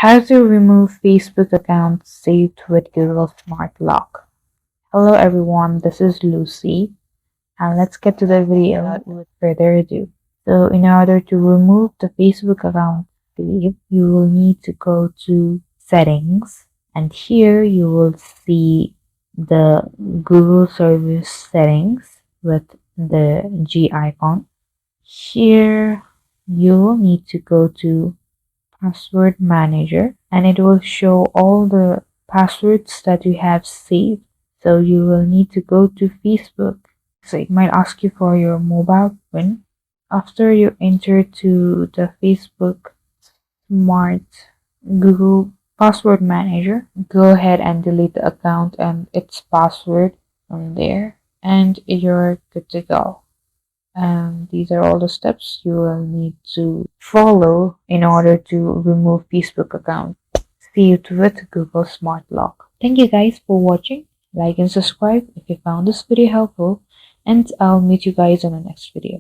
How to remove Facebook account saved with Google Smart Lock. Hello everyone, this is Lucy, and let's get to the video without further ado. So in order to remove the Facebook account saved, you will need to go to settings, and here you will see the Google service settings with the G icon. Here you will need to go to password manager, and it will show all the passwords that you have saved. So you will need to go to Facebook. So it might ask you for your mobile PIN. After you enter to the Facebook Smart Google Password Manager, go ahead and delete the account and its password from there, and you're good to go. And these are all the steps you will need to follow in order to remove Facebook account saved with Google Smart Lock. Thank you guys for watching. Like and subscribe if you found this video helpful, and I'll meet you guys in the next video.